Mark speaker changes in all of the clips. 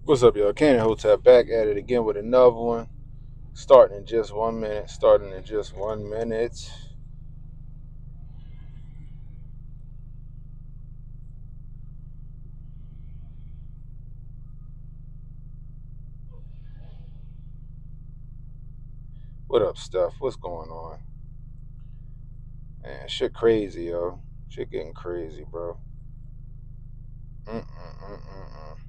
Speaker 1: What's up, y'all? Cannon Hotep back at it again with another one. Starting in just 1 minute. Starting in just 1 minute. What up, Steph? What's going on? Man, shit crazy, yo. Shit getting crazy, bro. Mm-mm-mm-mm-mm.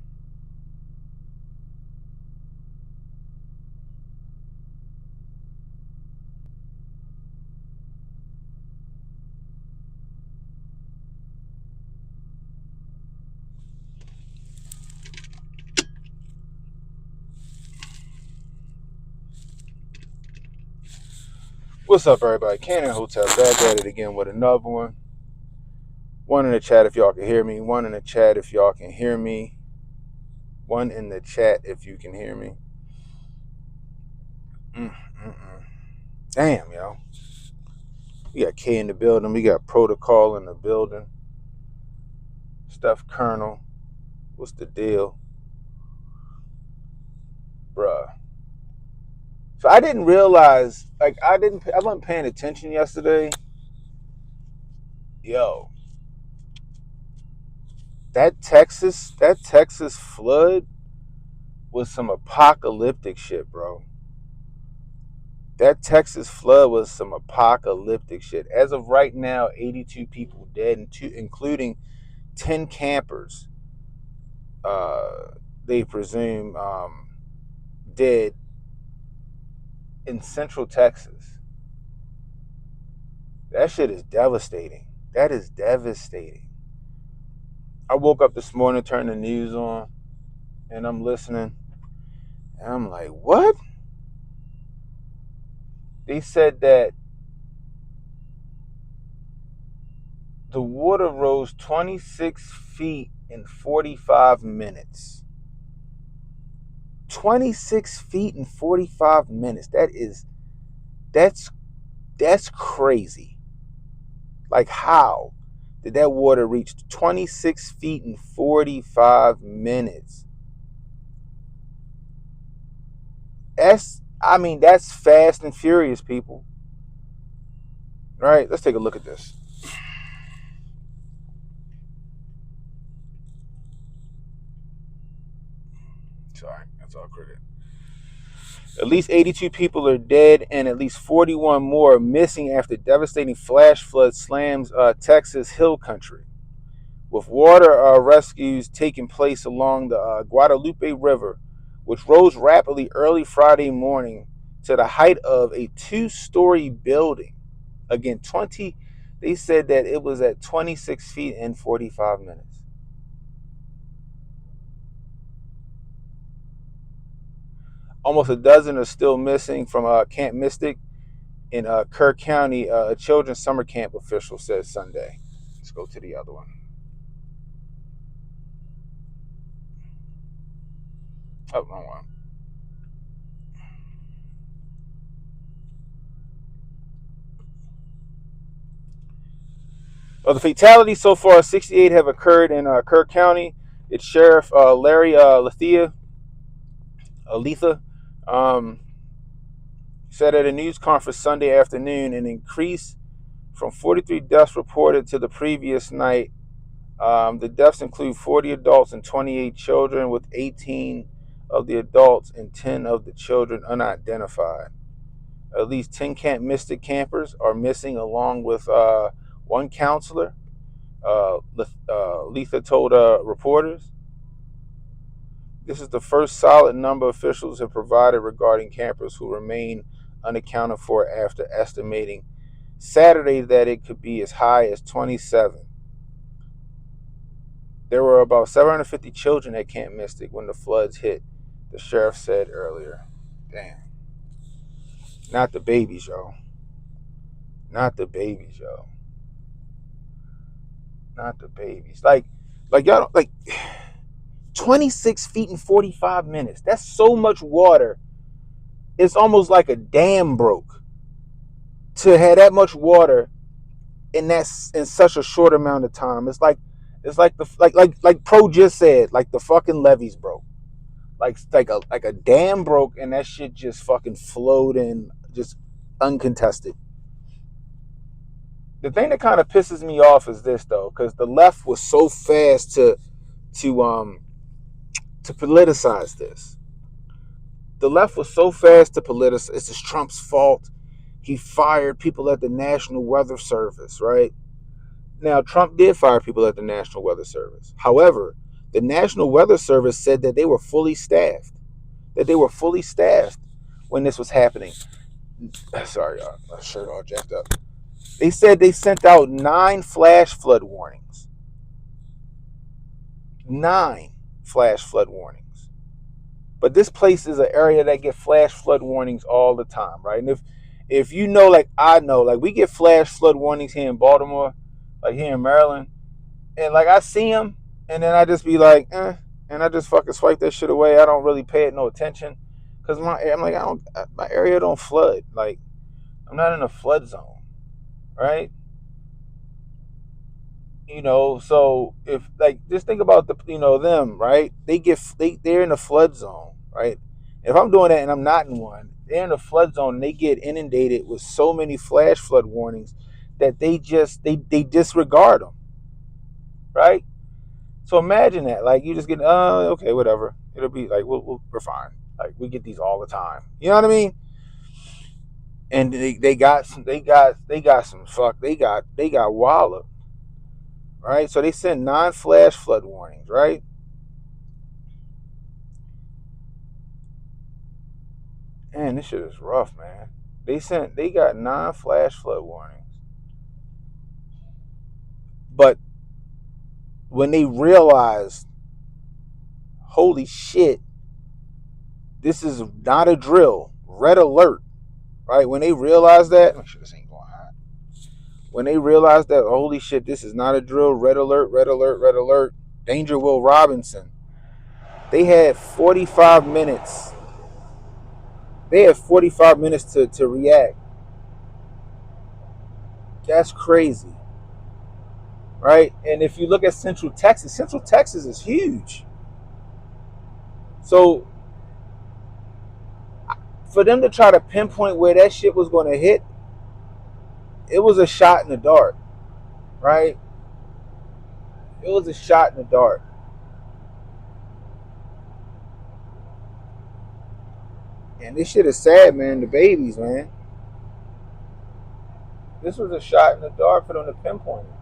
Speaker 1: What's up, everybody? Cannon Hotep back at it again with another one. One in the chat if y'all can hear me. One in the chat if y'all can hear me. One in the chat if you can hear me. Mm-mm-mm. Damn, yo. We got K in the building. We got Protocol in the building. Steph Colonel. What's the deal? Bruh. So I didn't realize, I wasn't paying attention yesterday. Yo, that Texas flood was some apocalyptic shit, bro. That Texas flood was some apocalyptic shit. As of right now, 82 people dead, including 10 campers. They presume dead in Central Texas. That shit is devastating. That is devastating. I woke up this morning, turned the news on, and I'm listening, and I'm like, what? They said that the water rose 26 feet in 45 minutes. 26 feet in 45 minutes. That's crazy. Like, how did that water reach 26 feet in 45 minutes? That's fast and furious, people. All right, let's take a look at this. Sorry, that's all credit. At least 82 people are dead and at least 41 more are missing after devastating flash flood slams Texas hill country. With water rescues taking place along the Guadalupe River, which rose rapidly early Friday morning to the height of a two-story building. Again, they said that it was at 26 feet in 45 minutes. Almost a dozen are still missing from Camp Mystic in Kerr County, a children's summer camp official said Sunday. Let's go to the other one. Oh, wrong one. Of the fatalities so far, 68 have occurred in Kerr County. Its sheriff, Larry Letha, um, said at a news conference Sunday afternoon an increase from 43 deaths reported to the previous night. The deaths include 40 adults and 28 children, with 18 of the adults and 10 of the children unidentified. At least 10 Camp Mystic campers are missing, along with one counselor, Letha told reporters. This is the first solid number officials have provided regarding campers who remain unaccounted for, after estimating Saturday that it could be as high as 27. There were about 750 children at Camp Mystic when the floods hit, the sheriff said earlier. Damn. Not the babies, yo. Not the babies, yo. Not the babies. Like y'all, like 26 feet in 45 minutes. That's so much water. It's almost like a dam broke to have that much water in such a short amount of time. It's like the like Pro just said, like the fucking levees broke. like a dam broke and that shit just fucking flowed in, just uncontested. The thing that kind of pisses me off is this though, because the left was so fast to politicize this. The left was so fast to politicize. It's just Trump's fault. He fired people at the National Weather Service, right? Now, Trump did fire people at the National Weather Service. However, the National Weather Service said that they were fully staffed. That they were fully staffed when this was happening. Sorry, y'all. My shirt all jacked up. They said they sent out 9 flash flood warnings. 9 flash flood warnings. But this place is an area that get flash flood warnings all the time, right? And if you know, like I know, like we get flash flood warnings here in Baltimore, like here in Maryland, and like I see them, and then I just be like, and I just fucking swipe that shit away. I don't really pay it no attention, cause my area don't flood. Like I'm not in a flood zone, right? So if like just think about them, right? They're in a flood zone, right? If I'm doing that and I'm not in one, they're in a flood zone and they get inundated with so many flash flood warnings that they disregard them, right? So imagine that, like you just get, okay, whatever. It'll be like we're fine. Like we get these all the time. You know what I mean? And they got walloped. Right? So they sent 9 flash flood warnings, right? Man, this shit is rough, man. They got 9 flash flood warnings. But when they realized, holy shit, this is not a drill, red alert, right? When they realized that, make sure this ain't going hot. When they realized that, holy shit, this is not a drill, red alert, red alert, red alert, danger Will Robinson. They had 45 minutes. They had 45 minutes to react. That's crazy. Right? And if you look at Central Texas is huge. So for them to try to pinpoint where that shit was going to hit, it was a shot in the dark. Right? It was a shot in the dark. And this shit is sad, man. The babies, man. This was a shot in the dark for them to pinpoint it.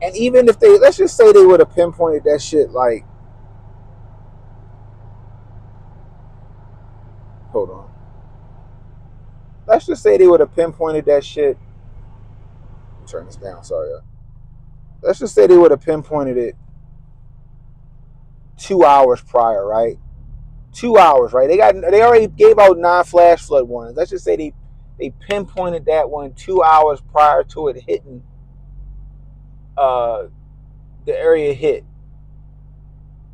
Speaker 1: And even if let's just say they would have pinpointed that shit like, hold on. Let's just say they would have pinpointed that shit. Turn this down, sorry. Let's just say they would have pinpointed it 2 hours prior, right? 2 hours, right? They already gave out 9 flash flood warnings. Let's just say they pinpointed that one 2 hours prior to it hitting the area hit.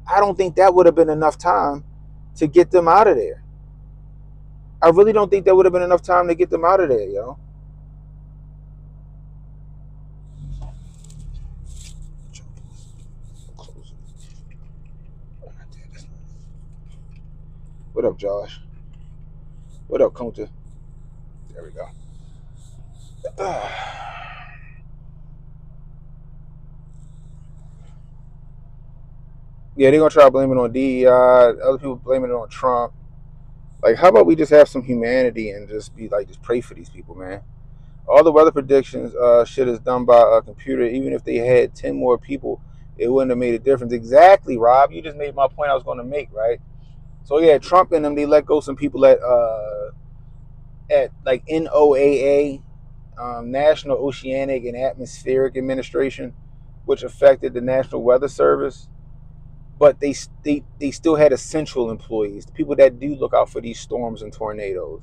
Speaker 1: I don't think that would have been enough time to get them out of there. I really don't think that would have been enough time to get them out of there, yo. What up, Josh? What up, Conta? There we go. Yeah, they're gonna try to blame it on DEI. Other people blaming it on Trump. Like, how about we just have some humanity and just be like, just pray for these people, man. All the weather predictions, shit is done by a computer. Even if they had 10 more people, it wouldn't have made a difference. Exactly, Rob. You just made my point I was going to make, right? So yeah, Trump and them, they let go some people at like NOAA, National Oceanic and Atmospheric Administration, which affected the National Weather Service. But they still had essential employees, the people that do look out for these storms and tornadoes.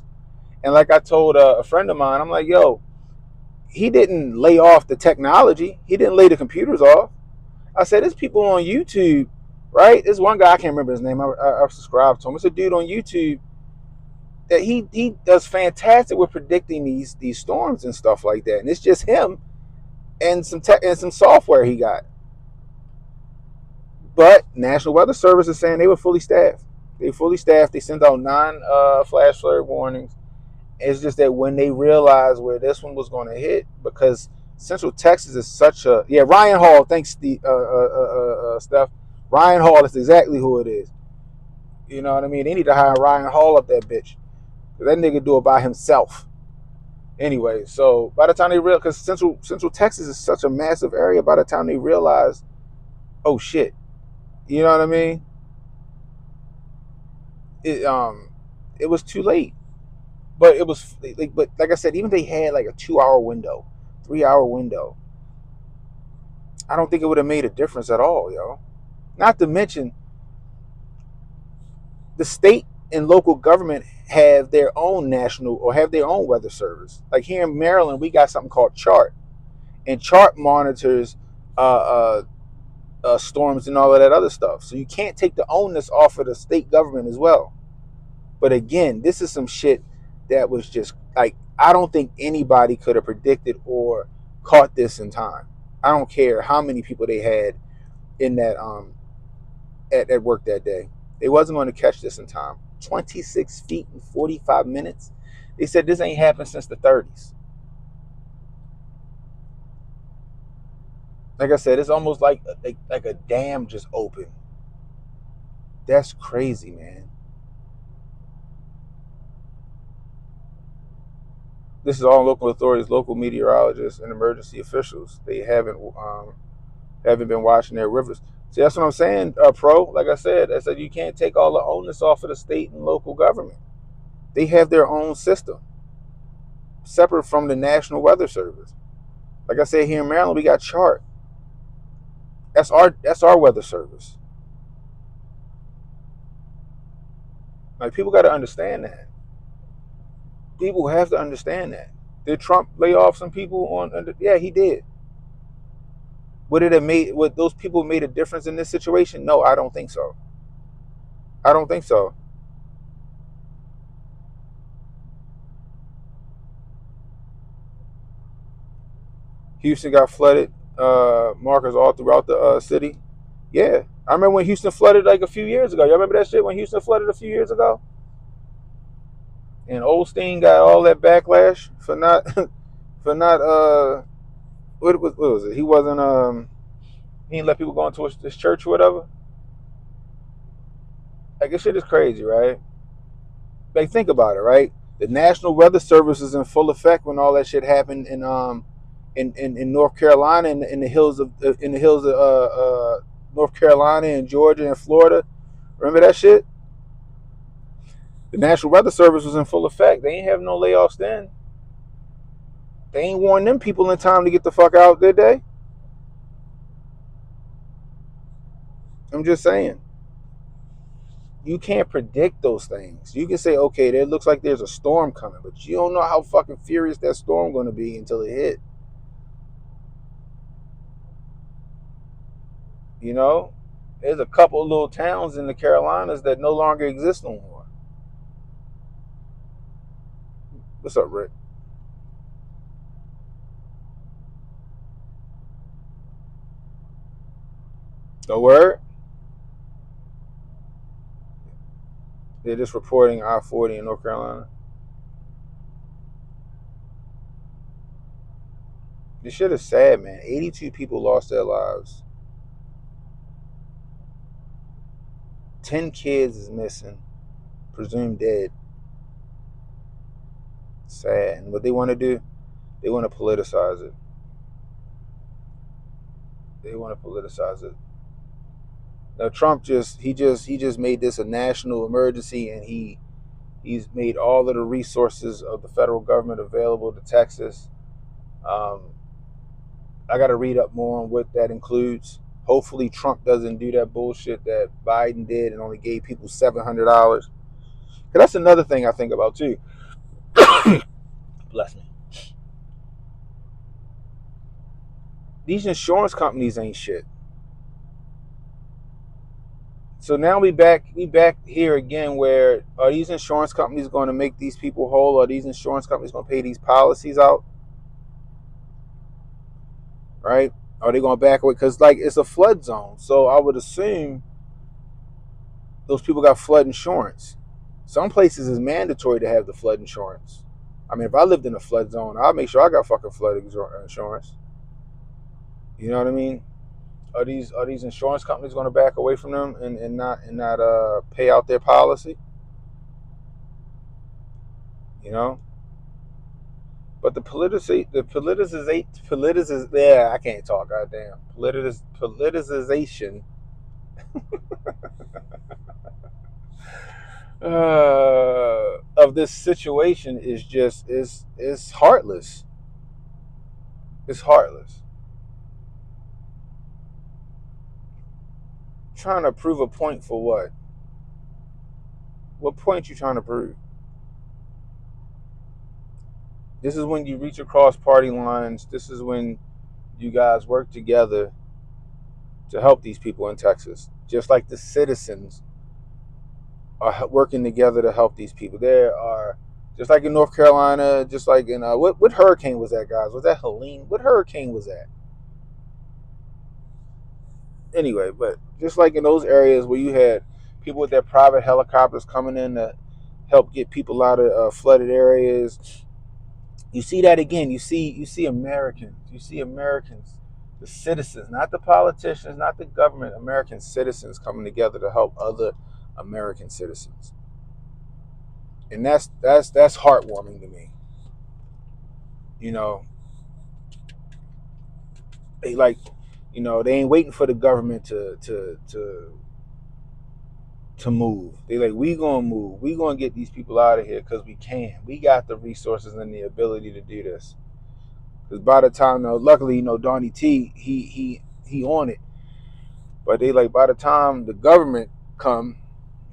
Speaker 1: And like I told a friend of mine, I'm like, yo, he didn't lay off the technology. He didn't lay the computers off. I said, there's people on YouTube, right? There's one guy, I can't remember his name. I subscribed to him. It's a dude on YouTube that he does fantastic with predicting these storms and stuff like that. And it's just him and some tech and some software he got. But National Weather Service is saying they were fully staffed. They fully staffed. They sent out 9 flash flood warnings. It's just that when they realized where this one was going to hit, because Central Texas is such a Ryan Hall. Thanks, the Steph. Ryan Hall is exactly who it is. You know what I mean? They need to hire Ryan Hall up that bitch. That nigga do it by himself. Anyway, so by the time they realize, because Central Texas is such a massive area, by the time they realize, oh shit, you know what I mean? It was too late. But it was like I said, even if they had like a 2-hour window, 3-hour window, I don't think it would have made a difference at all, yo. Not to mention, the state and local government have their own national or have their own weather service. Like here in Maryland, we got something called Chart, and Chart monitors storms and all of that other stuff. So you can't take the onus off of the state government as well. But again, this is some shit that was just like, I don't think anybody could have predicted or caught this in time. I don't care how many people they had in that at work that day. They wasn't going to catch this in time. 26 feet in 45 minutes. They said this ain't happened since the 30s. Like I said, it's almost like a dam just opened. That's crazy, man. This is all local authorities, local meteorologists, and emergency officials. They haven't been washing their rivers. See, that's what I'm saying, Pro. Like I said, you can't take all the onus off of the state and local government. They have their own system, separate from the National Weather Service. Like I said, here in Maryland, we got Chart. That's our weather service. Like, people got to understand that. People have to understand that. Did Trump lay off some people on? Yeah, he did. Would those people made a difference in this situation? No, I don't think so. I don't think so. Houston got flooded. Markers all throughout the city. Yeah, I remember when Houston flooded like a few years ago. Y'all remember that shit when Houston flooded a few years ago? And Osteen got all that backlash for not what was it? He wasn't he didn't let people go into this church or whatever. Like, this shit is crazy, right? Like, think about it, right? The National Weather Service is in full effect when all that shit happened in North Carolina, in the hills of North Carolina and Georgia and Florida. Remember that shit? The National Weather Service was in full effect. They ain't have no layoffs then. They ain't warned them people in time to get the fuck out, did they? I'm just saying. You can't predict those things. You can say, okay, it looks like there's a storm coming, but you don't know how fucking furious that storm going to be until it hit. You know? There's a couple of little towns in the Carolinas that no longer exist no more. What's up, Rick? No word? They're just reporting I-40 in North Carolina. This shit is sad, man. 82 people lost their lives. 10 kids is missing, presumed dead. Sad. And what they want to do, they want to politicize it. They want to politicize it. Now, Trump just made this a national emergency, and he's made all of the resources of the federal government available to Texas. I got to read up more on what that includes. Hopefully, Trump doesn't do that bullshit that Biden did and only gave people $700. Because that's another thing I think about too. Bless me. These insurance companies ain't shit. So now we back here again, where are these insurance companies going to make these people whole? Are these insurance companies going to pay these policies out? right? Are they going to back away? Because like it's a flood zone, so I would assume those people got flood insurance. Some places is mandatory to have the flood insurance. I mean, if I lived in a flood zone, I'd make sure I got fucking flood insurance. You know what I mean? Are these insurance companies going to back away from them and not pay out their policy? You know. But yeah, I can't talk. Goddamn, politicization of this situation is heartless. It's heartless. Trying to prove a point for what? What point you trying to prove? This is when you reach across party lines. This is when you guys work together to help these people in Texas, just like the citizens are working together to help these people. There are, just like in North Carolina, just like in what hurricane was that, guys? Was that Helene? What hurricane was that? Anyway, but just like in those areas where you had people with their private helicopters coming in to help get people out of flooded areas, you see that again. You see Americans. You see Americans, the citizens, not the politicians, not the government. American citizens coming together to help other American citizens, and that's heartwarming to me. You know, they like, they ain't waiting for the government to move. They like, we gonna move. We gonna get these people out of here because we can. We got the resources and the ability to do this. Because by the time, luckily, Donnie T, he on it. But they like, by the time the government come,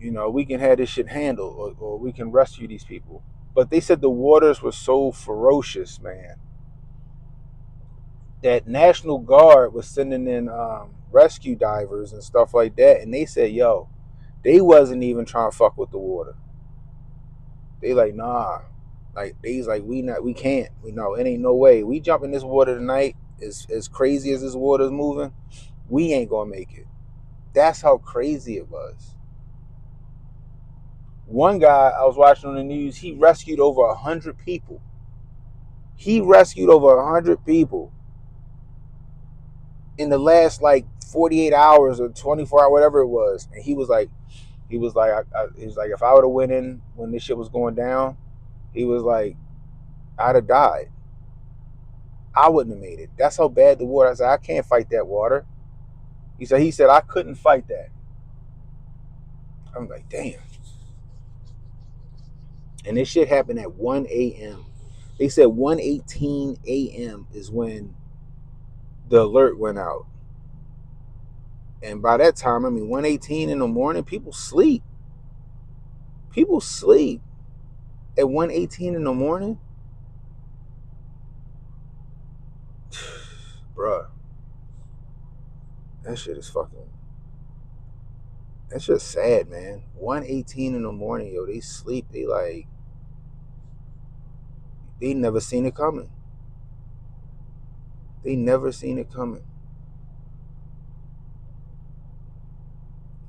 Speaker 1: we can have this shit handled, or we can rescue these people. But they said the waters were so ferocious, man, that National Guard was sending in rescue divers and stuff like that, and they said, yo, they wasn't even trying to fuck with the water. They like, nah, like they's like, we can't, we know it ain't no way. We jump in this water tonight, as crazy as this water is moving, we ain't gonna make it. That's how crazy it was. One guy I was watching on the news, he rescued over 100 people. He rescued over 100 people in the last like 48 hours or 24 hours, whatever it was. And he was like, if I would have went in when this shit was going down, he was like, I'd have died. I wouldn't have made it. That's how bad the water. I said, I can't fight that water. He said I couldn't fight that. I'm like, damn. And this shit happened at 1 a.m. They said 1:18 a.m. is when the alert went out. And by that time, 1:18 in the morning, people sleep. People sleep at 1:18 in the morning. Bruh. That shit is fucking. That's just sad, man. 1:18 in the morning, yo. They sleep. They never seen it coming. They never seen it coming.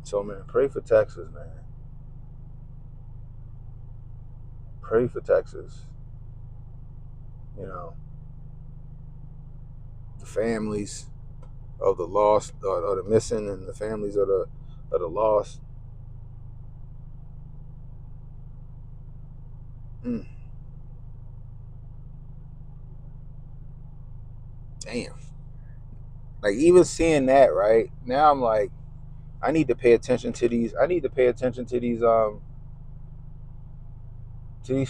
Speaker 1: So, man, pray for Texas, man. Pray for Texas. The families of the lost, or the missing, and the families of the lost. Damn. Like, even seeing that, right now, I'm like, I need to pay attention to these. I need to pay attention to these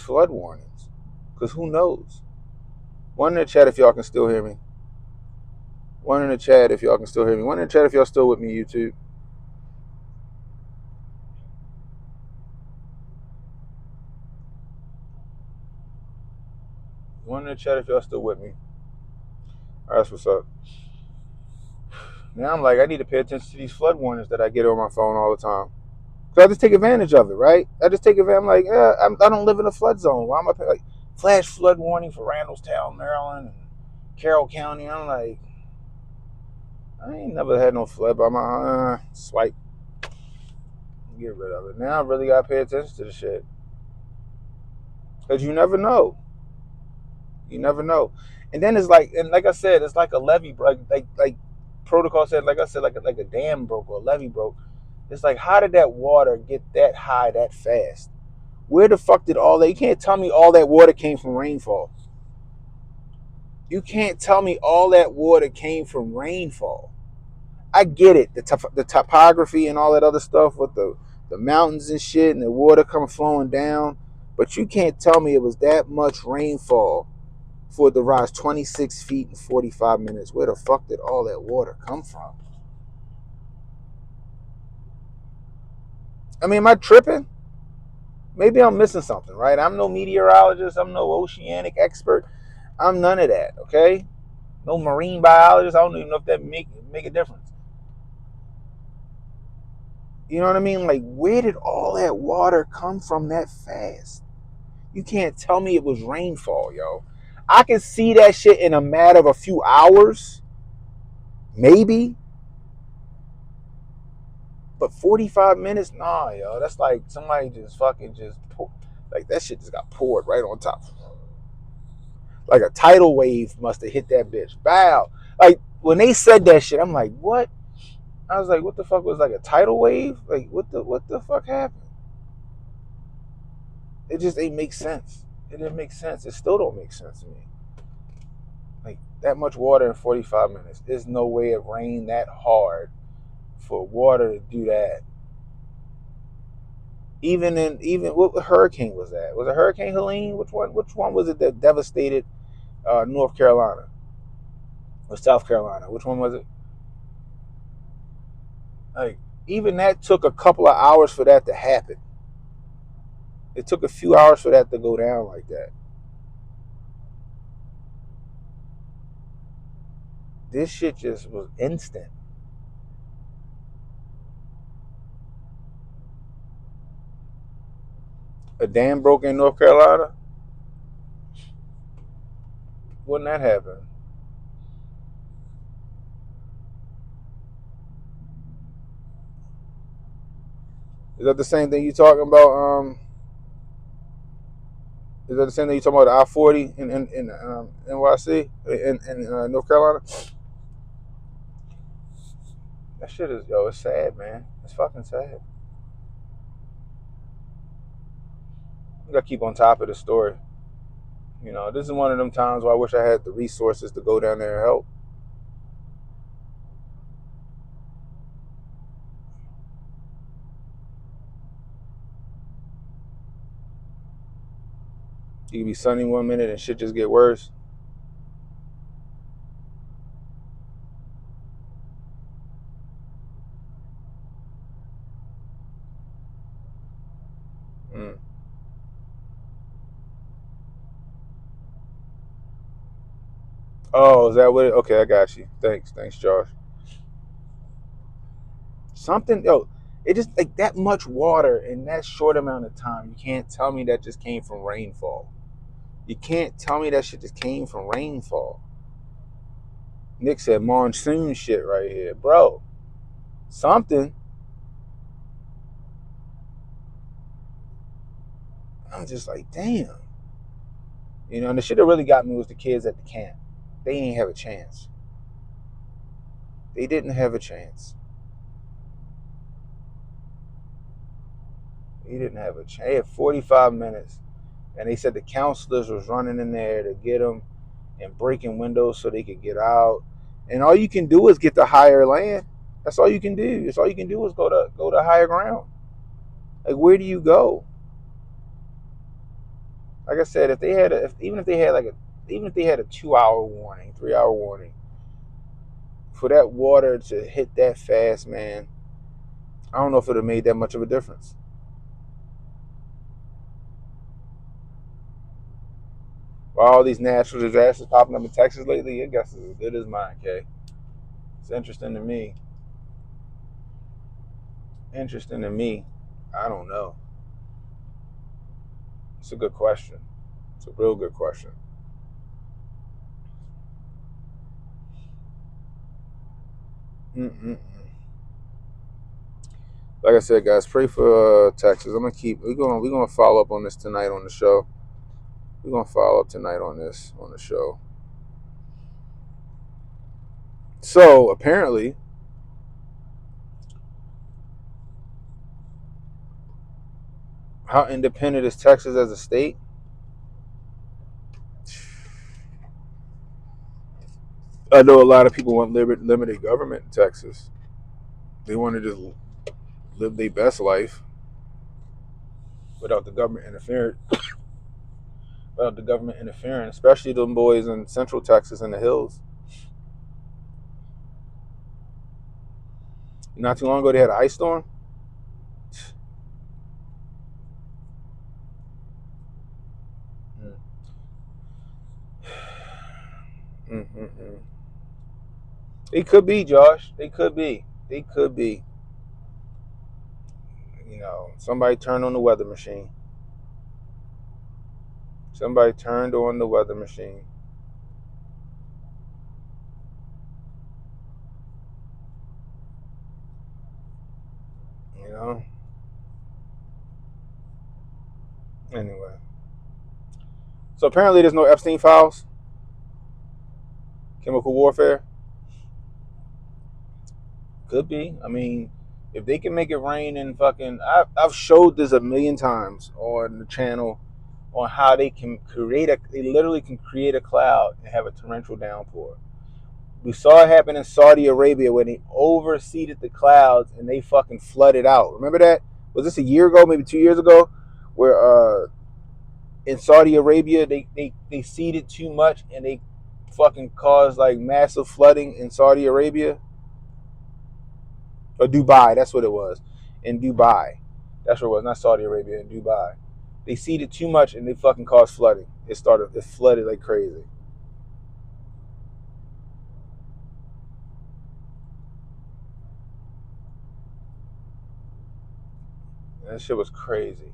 Speaker 1: flood warnings, because who knows? One in the chat if y'all can still hear me. One in the chat if y'all can still hear me. One in the chat if y'all still with me, YouTube. One in the chat if y'all still with me. All right, that's what's up. Now I'm like, I need to pay attention to these flood warnings that I get on my phone all the time. So I just take advantage of it, right? I just take advantage. I'm like, I don't live in a flood zone. Why am I like flash flood warning for Randallstown, Maryland, and Carroll County? I'm like, I ain't never had no flood by my swipe. Get rid of it. Now I really gotta pay attention to the shit. Cause you never know. You never know. And then it's like, and like I said, it's like a levee, bro. Like protocol said, like I said, like a dam broke or a levee broke. It's like, how did that water get that high that fast? Where the fuck did all that? You can't tell me all that water came from rainfall. You can't tell me all that water came from rainfall. I get it, the topography and all that other stuff with the mountains and shit and the water coming flowing down, but you can't tell me it was that much rainfall for it to rise 26 feet in 45 minutes. Where the fuck did all that water come from? I mean, am I tripping? Maybe I'm missing something, right? I'm no meteorologist. I'm no oceanic expert. I'm none of that, okay? No marine biologist. I don't even know if that make a difference. You know what I mean? Like, where did all that water come from that fast? You can't tell me it was rainfall, yo. I can see that shit in a matter of a few hours, maybe. But 45 minutes, nah, yo. That's like somebody just fucking just pour, like that shit just got poured right on top. Like a tidal wave must have hit that bitch. Bow. Like when they said that shit, I'm like, what? I was like, what the fuck was like a tidal wave? Like what the fuck happened? It just ain't make sense. It didn't make sense. It still don't make sense to me. Like that much water in 45 minutes. There's no way it rained that hard for water to do that. Even what hurricane was that? Was it Hurricane Helene? Which one? Which one was it that devastated North Carolina or South Carolina? Which one was it? Like even that took a couple of hours for that to happen. It took a few hours for that to go down like that. This shit just was instant. A dam broke in North Carolina. Wouldn't that happen? Is that the same thing you talking about? Is that the same thing you talking about? The I-40 in NYC in North Carolina? That shit is yo. It's sad, man. It's fucking sad. You gotta keep on top of the story. You know, this is one of them times where I wish I had the resources to go down there and help. You can be sunny one minute and shit just get worse. Mm. Oh, is that what it? Okay, I got you. Thanks, Josh. Something, yo, it just like that much water in that short amount of time. You can't tell me that just came from rainfall. You can't tell me that shit just came from rainfall. Nick said monsoon shit right here, bro. Something. I'm just like, damn. You know, and the shit that really got me was the kids at the camp. They ain't have a chance. They didn't have a chance. He didn't have a chance. They had 45 minutes, and they said the counselors was running in there to get them and breaking windows so they could get out. And all you can do is get to higher land. That's all you can do. That's all you can do is go to higher ground. Like where do you go? Like I said, if they had even if they had a 2 hour warning, 3 hour warning, for that water to hit that fast, man, I don't know if it would have made that much of a difference. All these natural disasters popping up in Texas lately, your guess is as good as mine, Kay. It's interesting to me. Interesting to me. I don't know. It's a good question. It's a real good question. Mm-mm. Like I said, guys, pray for Texas. We're gonna follow up on this tonight on the show. We're gonna follow up tonight on this on the show. So apparently, how independent is Texas as a state? I know a lot of people want limited government in Texas. They want to just live their best life without the government interfering. Without the government interfering, especially them boys in Central Texas in the hills. Not too long ago, they had an ice storm. Mm-mm-mm. They could be, Josh. They could be. They could be. Somebody turned on the weather machine. Somebody turned on the weather machine. You know. Anyway, so apparently there's no Epstein files. Chemical warfare could be. I mean, if they can make it rain and fucking, I've showed this a million times on the channel on how they can they literally can create a cloud and have a torrential downpour. We saw it happen in Saudi Arabia when they overseeded the clouds and they fucking flooded out. Remember that? Was this a year ago, maybe 2 years ago, where in Saudi Arabia they seeded too much and they fucking caused like massive flooding in Saudi Arabia or Dubai. That's what it was, in Dubai. That's what it was, not Saudi Arabia, in Dubai. They seeded too much and they fucking caused flooding. It flooded like crazy. That shit was crazy.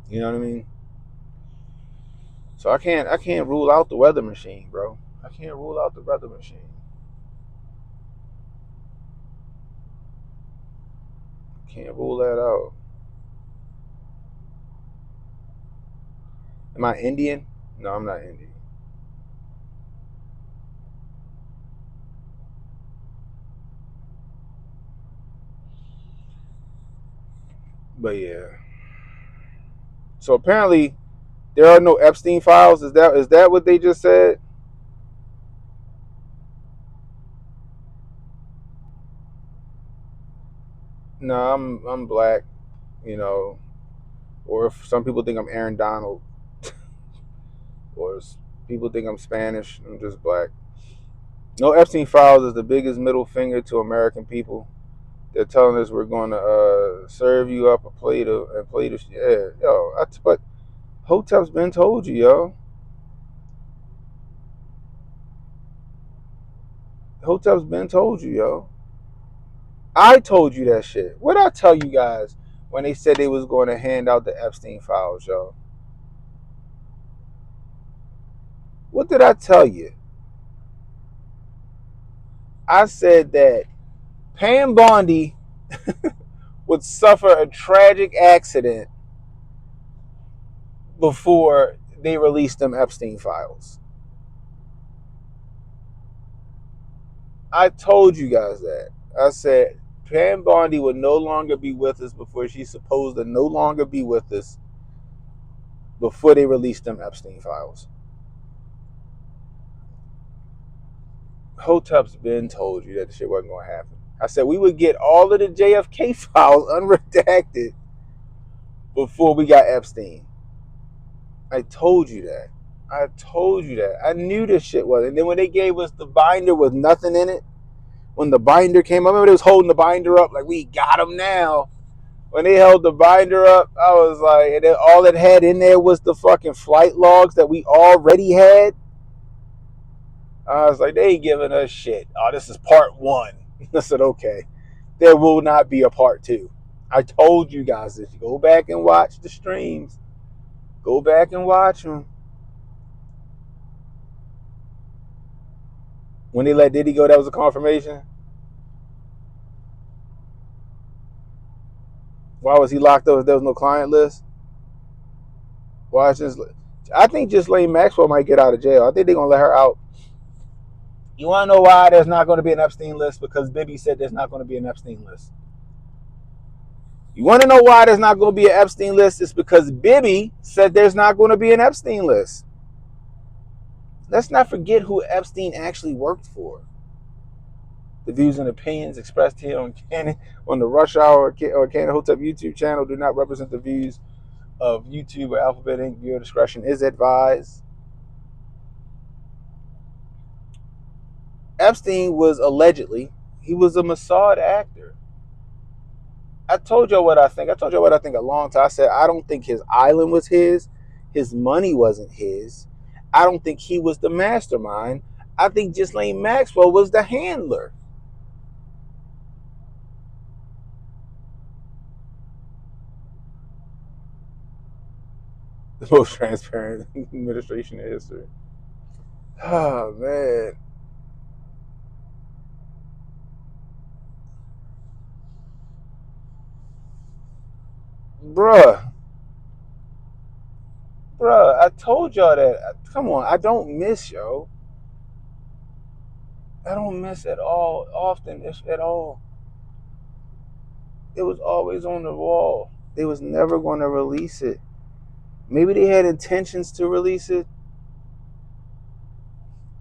Speaker 1: You know what I mean? So I can't rule out the weather machine, bro. I can't rule out the weather machine. Can't rule that out. Am I Indian? No, I'm not Indian. But yeah. So apparently there are no Epstein files. Is that what they just said? No, I'm black, you know. Or if some people think I'm Aaron Donald, or people think I'm Spanish, I'm just black. No Epstein files is the biggest middle finger to American people. They're telling us we're going to serve you up a plate of yeah, yo. But Hotep's been told you, yo. Hotep's been told you, yo. I told you that shit. What did I tell you guys when they said they was going to hand out the Epstein files, yo? What did I tell you? I said that Pam Bondi would suffer a tragic accident before they released them Epstein files. I told you guys that. I said Pam Bondi would no longer be with us before she's supposed to no longer be with us before they released them Epstein files. Hotep's been told you that the shit wasn't going to happen. I said we would get all of the JFK files unredacted before we got Epstein. I told you that. I told you that. I knew this shit was. And then when they gave us the binder with nothing in it, when the binder came, I remember they was holding the binder up like we got them now. When they held the binder up, I was like, and then all it had in there was the fucking flight logs that we already had. I was like, they ain't giving us shit. Oh, this is part one. I said, okay, there will not be a part two. I told you guys this. Go back and watch the streams. Go back and watch them. When they let Diddy go, that was a confirmation. Why was he locked up if there was no client list? Why is just? I think just Lane Maxwell might get out of jail. I think they're gonna let her out. You want to know why there's not going to be an Epstein list? Because Bibby said there's not going to be an Epstein list. You want to know why there's not going to be an Epstein list? It's because Bibby said there's not going to be an Epstein list. Let's not forget who Epstein actually worked for. The views and opinions expressed here on the Rush Hour or Canon Hotep YouTube channel do not represent the views of YouTube or Alphabet Inc. Viewer discretion is advised. Epstein was allegedly, he was a Mossad actor. I told y'all what I think. I told y'all what I think a long time. I said I don't think his island was his. His money wasn't his. I don't think he was the mastermind. I think Ghislaine Maxwell was the handler. The most transparent administration in history. Oh, man. Bruh. Bruh, I told y'all that. Come on, I don't miss, yo. I don't miss at all, often, if at all. It was always on the wall. They was never going to release it. Maybe they had intentions to release it,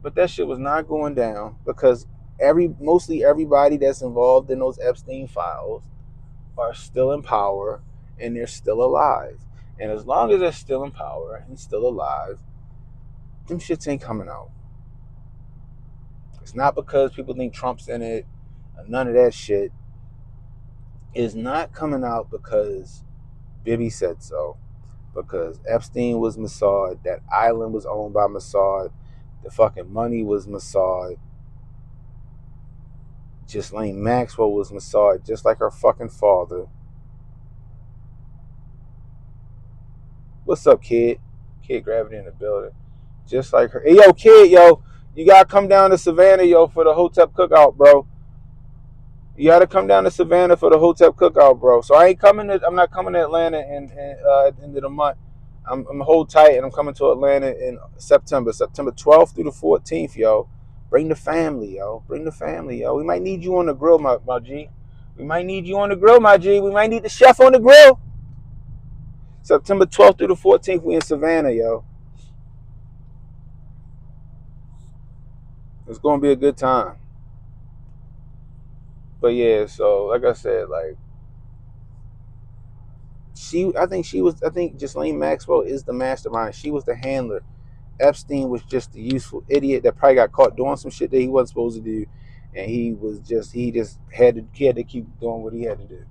Speaker 1: but that shit was not going down because mostly everybody that's involved in those Epstein files are still in power and they're still alive. And as long as they're still in power and still alive, them shits ain't coming out. It's not because people think Trump's in it, none of that shit. It's not coming out because Bibby said so. Because Epstein was Mossad, that island was owned by Mossad, the fucking money was Mossad. Ghislaine Maxwell was Mossad, just like her fucking father. What's up, kid? Kid Gravity in the building. Just like her. Hey, yo, kid, yo, you gotta come down to Savannah, yo, for the Hotep cookout, bro. You gotta come down to Savannah for the Hotep cookout, bro. So I'm not coming to Atlanta at the end of the month. I'm hold tight and I'm coming to Atlanta in September 12th through the 14th, yo. Bring the family, yo. Bring the family, yo. We might need you on the grill, my G. We might need you on the grill, my G. We might need the chef on the grill. September 12th through the 14th, we in Savannah, yo. It's gonna be a good time. But yeah, so like I said, like I think Ghislaine Maxwell is the mastermind. She was the handler. Epstein was just a useful idiot that probably got caught doing some shit that he wasn't supposed to do, and he just had to keep doing what he had to do.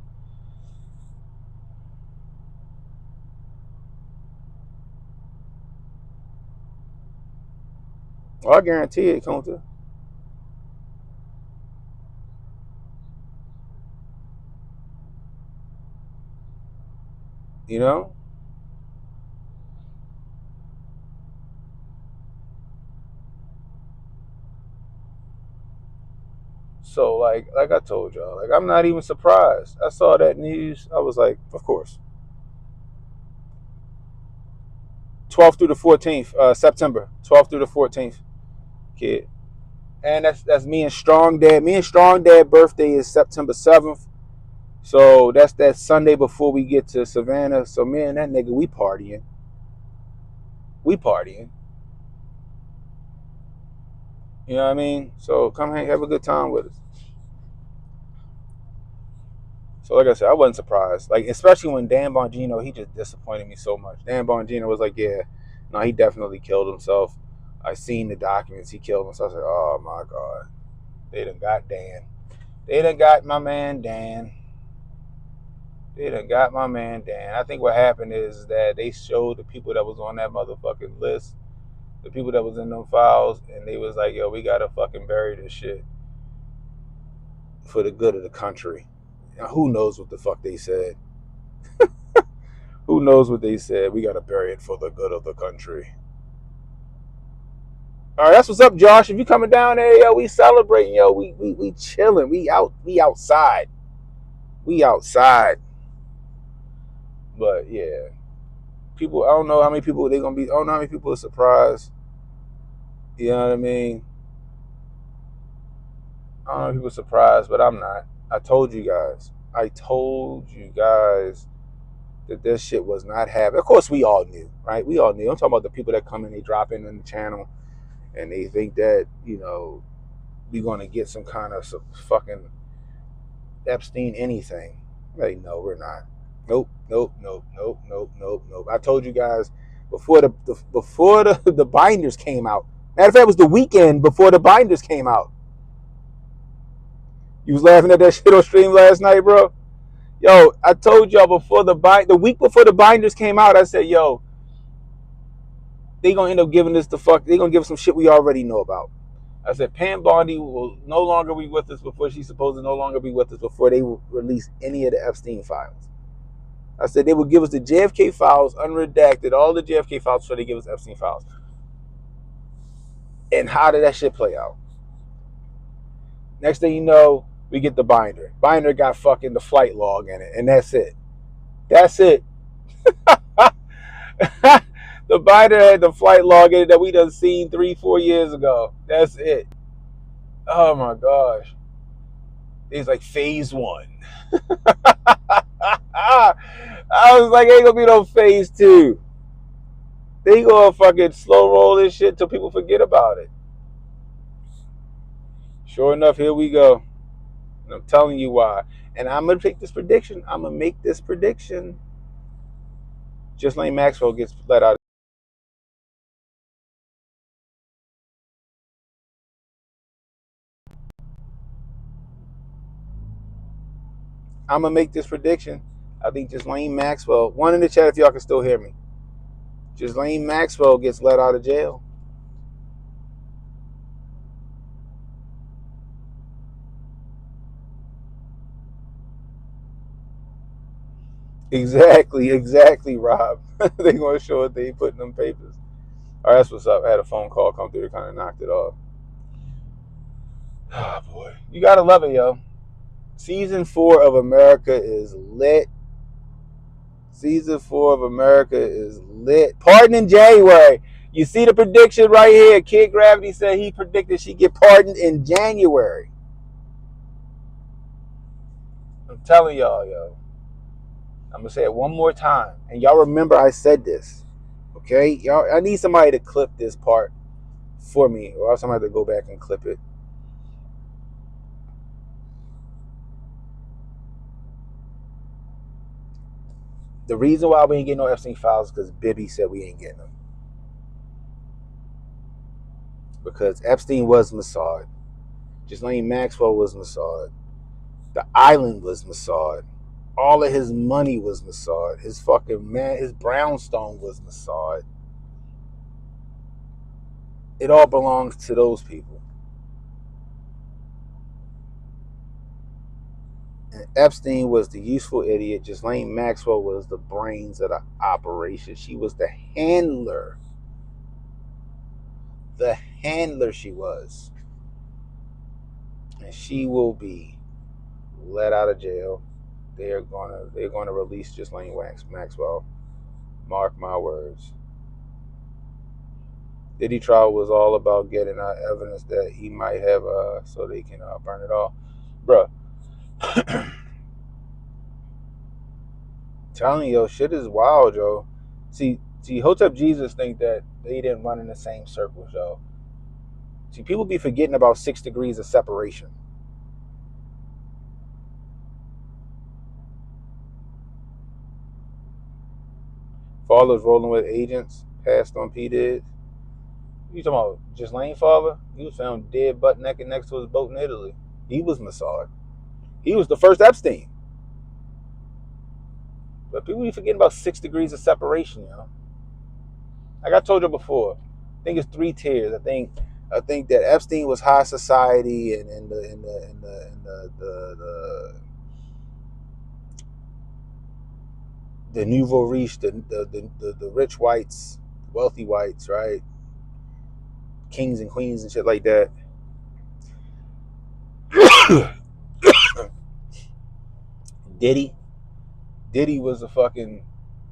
Speaker 1: Well, I guarantee it, Kunta. You know. So like I told y'all, like I'm not even surprised. I saw that news. I was like, of course. 12th through the 14th, September. 12th through the 14th, kid. And that's me and Strong Dad. Me and Strong Dad birthday is September 7th. So that's that Sunday before we get to Savannah. So me and that nigga, we partying. We partying. You know what I mean? So come hang, have a good time with us. So like I said, I wasn't surprised. Like especially when Dan Bongino, he just disappointed me so much. Dan Bongino was like, yeah, no, he definitely killed himself. I seen the documents. He killed himself. I was like, oh my god, they done got Dan. They done got my man Dan. They done got my man Dan. I think what happened is that they showed the people that was on that motherfucking list, the people that was in them files, and they was like, yo, we gotta fucking bury this shit for the good of the country. Now, who knows what the fuck they said? Who knows what they said? We gotta bury it for the good of the country. All right, that's what's up, Josh. If you coming down there, yo, we celebrating, yo. We chilling. We outside. We outside. But yeah, people. I don't know how many people they gonna be. I don't know how many people are surprised. You know what I mean? I don't know if people are surprised, but I'm not. I told you guys. I told you guys that this shit was not happening. Of course, we all knew, right? We all knew. I'm talking about the people that come in, they drop in the channel, and they think that we're gonna get some kind of some fucking Epstein anything. Like, no, we're not. Nope, nope, nope, nope, nope, nope, nope. I told you guys before the binders came out. Matter of fact, it was the weekend before the binders came out. You was laughing at that shit on stream last night, bro. Yo, I told y'all before the week before the binders came out, I said, yo, they gonna end up giving us they gonna give us some shit we already know about. I said Pam Bondi will no longer be with us before she's supposed to no longer be with us before they release any of the Epstein files. I said they will give us the JFK files unredacted, all the JFK files before they give us Epstein files. And how did that shit play out? Next thing you know, we get the binder. Binder got fucking the flight log in it, and that's it. That's it. The binder had the flight log in it that we done seen 3-4 years ago. That's it. Oh my gosh. It's like phase 1. I was like, ain't gonna be no phase 2. They gonna fucking slow roll this shit till people forget about it. Sure enough, here we go. And I'm telling you why. And I'm gonna take this prediction. I'm gonna make this prediction. Ghislaine Maxwell gets let out. I'm gonna make this prediction. I think Ghislaine Maxwell. One in the chat if y'all can still hear me. Ghislaine Maxwell gets let out of jail. Exactly, Rob. They gonna show what they put in them papers. All right, that's what's up. I had a phone call come through that kind of knocked it off. Oh boy, you gotta love it, yo. Season 4 of America is lit. Season 4 of America is lit. Pardon in January. You see the prediction right here. Kid Gravity said he predicted she get pardoned in January. I'm telling y'all, yo. I'm gonna say it one more time, and y'all remember I said this. Okay, y'all. I need somebody to clip this part for me, or else I'm gonna have to go back and clip it. The reason why we ain't getting no Epstein files is because Bibby said we ain't getting them. Because Epstein was Mossad. Ghislaine Maxwell was Mossad. The island was Mossad. All of his money was Mossad. His fucking man, his brownstone was Mossad. It all belongs to those people. And Epstein was the useful idiot. Ghislaine Maxwell was the brains of the operation. She was the handler. The handler she was. And she will be let out of jail. They're gonna release Ghislaine Maxwell. Mark my words. Diddy trial was all about getting evidence that he might have, so they can burn it off, bruh. Telling you, shit is wild, yo. See, Hotep Jesus think that they didn't run in the same circles, yo. See, people be forgetting about 6 degrees of separation. Fathers rolling with agents, passed on P. did. You talking about Ghislaine father? He was found dead butt naked next to his boat in Italy. He was Mossad. He was the first Epstein. But people be forgetting about 6 degrees of separation, yo. Like I told you before, I think it's 3 tiers. I think that Epstein was high society, and the nouveau riche, the rich whites, wealthy whites, right? kings and queens and shit like that. Diddy. Diddy was a fucking,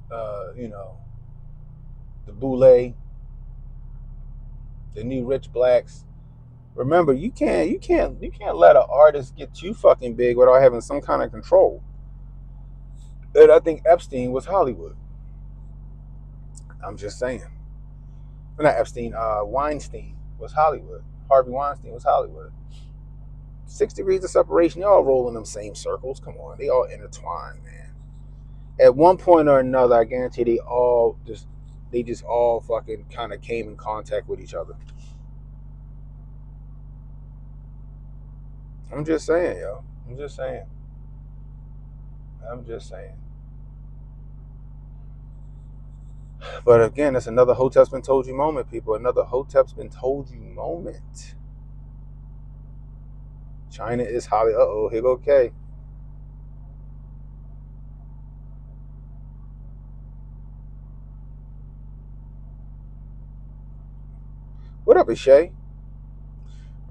Speaker 1: the boule, the new rich blacks. Remember, you can't let an artist get too fucking big without having some kind of control. And I think Epstein was Hollywood. I'm just saying. Not Epstein. Weinstein was Hollywood. Harvey Weinstein was Hollywood. 6 degrees of separation. They all roll in them same circles. Come on, they all intertwine, man. At one point or another, I guarantee they just all fucking kind of came in contact with each other. I'm just saying, yo. I'm just saying. But again, that's another Hotep's been told you moment, people. Another Hotep's been told you moment. China is Hollywood. Uh-oh, here go K. What up, Shay?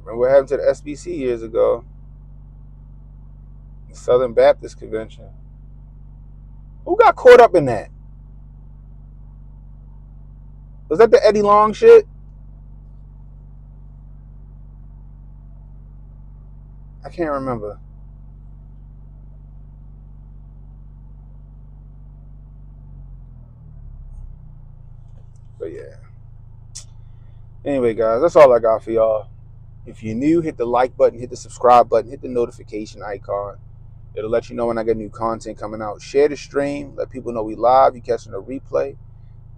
Speaker 1: Remember what happened to the SBC years ago? The Southern Baptist Convention. Who got caught up in that? Was that the Eddie Long shit? I can't remember. But yeah. Anyway, guys, that's all I got for y'all. If you're new, hit the like button, hit the subscribe button, hit the notification icon. It'll let you know when I get new content coming out. Share the stream. Let people know we live. You catching a replay.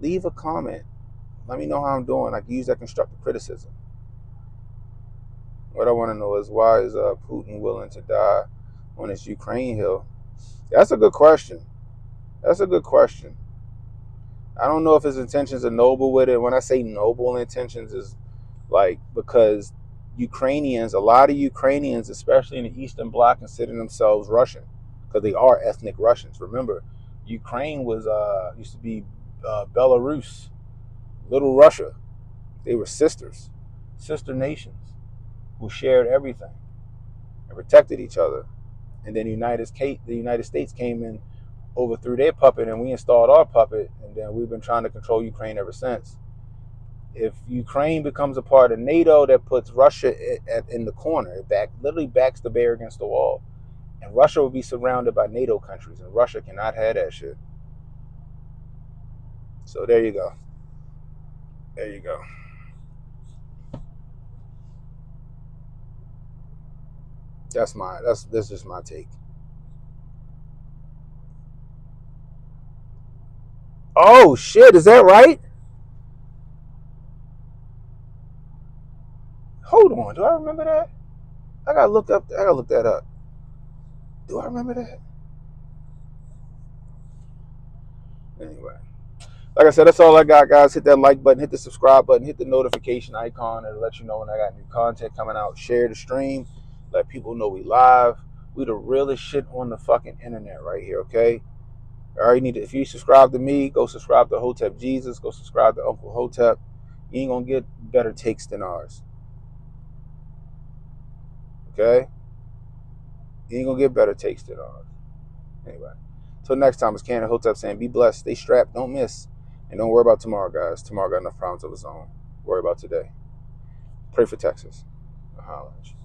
Speaker 1: Leave a comment. Let me know how I'm doing. I can use that constructive criticism. What I want to know is, why is Putin willing to die on his Ukraine hill? That's a good question. That's a good question. I don't know if his intentions are noble with it. When I say noble intentions, is like because a lot of Ukrainians, especially in the Eastern Bloc, consider themselves Russian because they are ethnic Russians. Remember, Ukraine was used to be Belarus, Little Russia. They were sister nations who shared everything and protected each other. And then the United States came in, overthrew their puppet, and we installed our puppet, and then we've been trying to control Ukraine ever since. If Ukraine becomes a part of NATO, that puts Russia in the corner. It literally backs the bear against the wall. And Russia will be surrounded by NATO countries, and Russia cannot have that shit. So there you go. There you go. That's just my take. Oh shit, is that right? Hold on, do I remember that? I gotta look that up. Do I remember that? Anyway. Like I said, that's all I got, guys. Hit that like button, hit the subscribe button, hit the notification icon. It'll let you know when I got new content coming out. Share the stream. Let people know we live. We the realest shit on the fucking internet right here, okay? All right, if you subscribe to me, go subscribe to Hotep Jesus. Go subscribe to Uncle Hotep. You ain't gonna get better takes than ours. Okay? You ain't gonna get better takes than ours. Anyway. Till next time, it's Cannon Hotep saying, be blessed, stay strapped, don't miss. And don't worry about tomorrow, guys. Tomorrow got enough problems of its own. Worry about today. Pray for Texas. I'll holler at you.